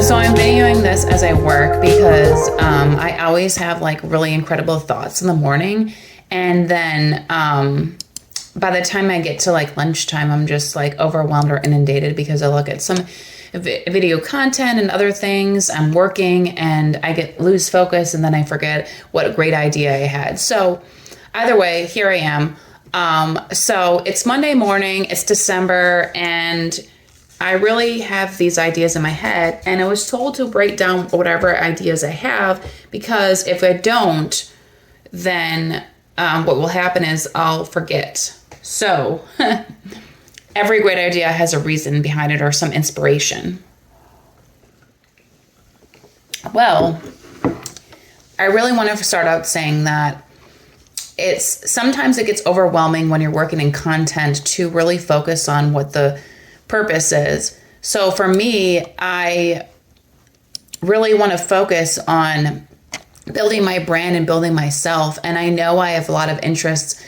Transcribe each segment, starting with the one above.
So I'm videoing this as I work because I always have like really incredible thoughts in the morning. And then by the time I get to like lunchtime, I'm just like overwhelmed or inundated because I look at some video content and other things. I'm working and I lose focus, and then I forget what a great idea I had. So either way, here I am. So it's Monday morning, it's December, and I really have these ideas in my head, and I was told to write down whatever ideas I have, because if I don't, then what will happen is I'll forget. So every great idea has a reason behind it or some inspiration. Well, I really want to start out saying that sometimes it gets overwhelming when you're working in content to really focus on what the purpose is. So for me, I really want to focus on building my brand and building myself. And I know I have a lot of interests,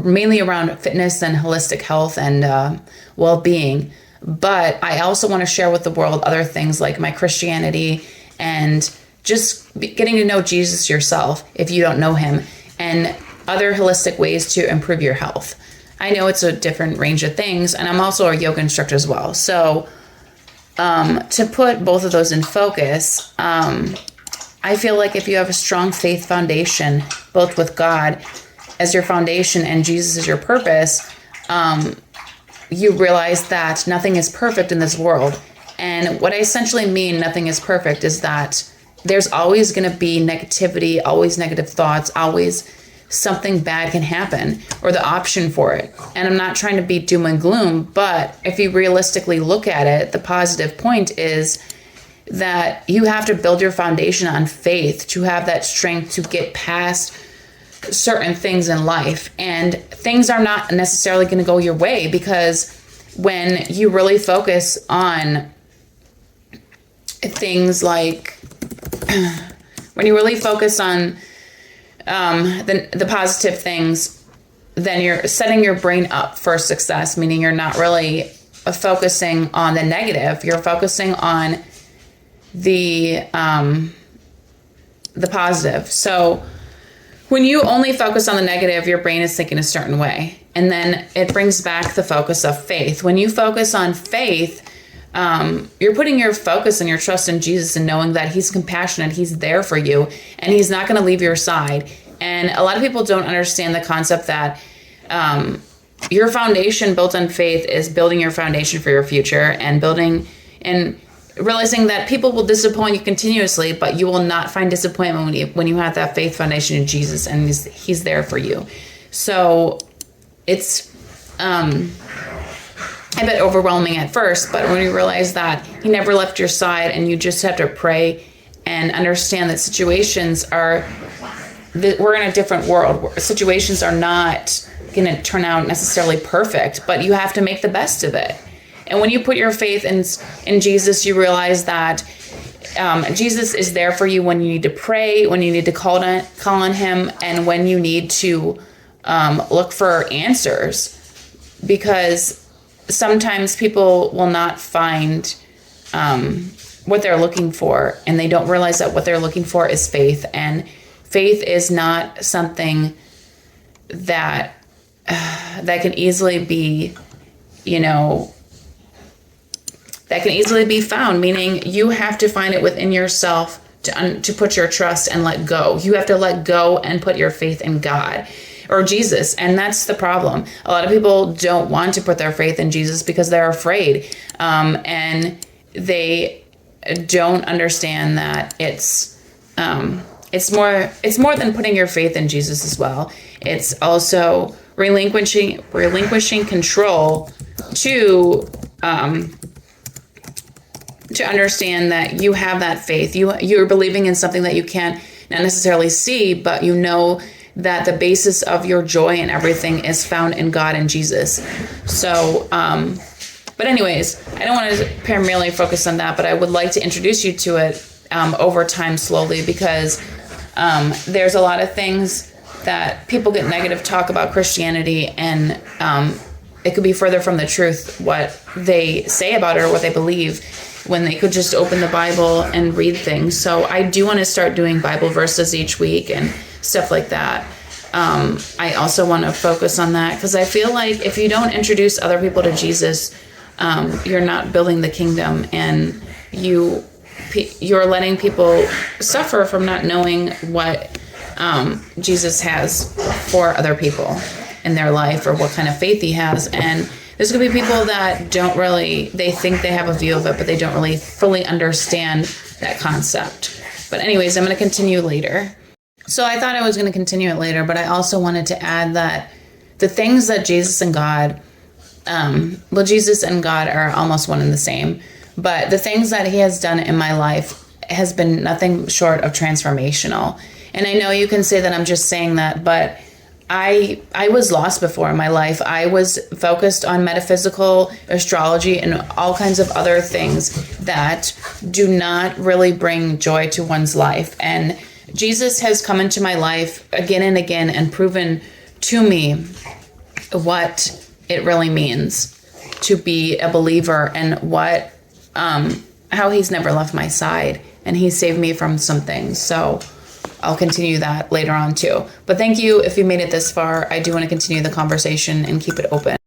mainly around fitness and holistic health and well-being. But I also want to share with the world other things like my Christianity and just getting to know Jesus yourself if you don't know him, and other holistic ways to improve your health. I know it's a different range of things, and I'm also a yoga instructor as well. So to put both of those in focus, I feel like if you have a strong faith foundation, both with God as your foundation and Jesus as your purpose, you realize that nothing is perfect in this world. And what I essentially mean nothing is perfect is that there's always going to be negativity, always negative thoughts, always something bad can happen, or the option for it. And I'm not trying to be doom and gloom, but if you realistically look at it, the positive point is that you have to build your foundation on faith to have that strength to get past certain things in life. And things are not necessarily going to go your way, because when you really focus on things like, when you really focus on the positive things, then you're setting your brain up for success, meaning you're not really focusing on the negative. You're focusing on the positive. So when you only focus on the negative, your brain is thinking a certain way. And then it brings back the focus of faith. When you focus on faith, you're putting your focus and your trust in Jesus and knowing that he's compassionate, he's there for you, and he's not going to leave your side. And a lot of people don't understand the concept that your foundation built on faith is building your foundation for your future, and building and realizing that people will disappoint you continuously, but you will not find disappointment when you have that faith foundation in Jesus, and he's there for you. So it's a bit overwhelming at first, but when you realize that he never left your side, and you just have to pray and understand that we're in a different world where situations are not going to turn out necessarily perfect, but you have to make the best of it. And when you put your faith in Jesus, you realize that Jesus is there for you when you need to pray, when you need to call on him, and when you need to look for answers, because sometimes people will not find what they're looking for, and they don't realize that what they're looking for is faith. And faith is not something that can easily be, that can easily be found, meaning you have to find it within yourself to put your trust and let go. You have to let go and put your faith in God or Jesus. And that's the problem. A lot of people don't want to put their faith in Jesus because they're afraid. And they don't understand that it's more than putting your faith in Jesus as well. It's also relinquishing control to understand that you have that faith. You're believing in something that you can't not necessarily see, but you know that the basis of your joy and everything is found in God and Jesus. So, but anyways, I don't want to primarily focus on that, but I would like to introduce you to it over time slowly, because there's a lot of things that people get negative talk about Christianity, and it could be further from the truth what they say about it or what they believe. when they could just open the Bible and read things. So I do want to start doing Bible verses each week and stuff like that. I also want to focus on that because I feel like if you don't introduce other people to Jesus, you're not building the kingdom, and you're letting people suffer from not knowing what Jesus has for other people in their life, or what kind of faith he has. And there's going to be people that they think they have a view of it, but they don't really fully understand that concept. But anyways, I'm going to continue later. So I thought I was going to continue it later, but I also wanted to add that the things that Jesus and God, Jesus and God are almost one and the same, but the things that he has done in my life has been nothing short of transformational. And I know you can say that I'm just saying that, but I was lost before in my life. I was focused on metaphysical, astrology, and all kinds of other things that do not really bring joy to one's life. And Jesus has come into my life again and again and proven to me what it really means to be a believer, and what how he's never left my side, and he saved me from some things. So I'll continue that later on too. But thank you if you made it this far. I do want to continue the conversation and keep it open.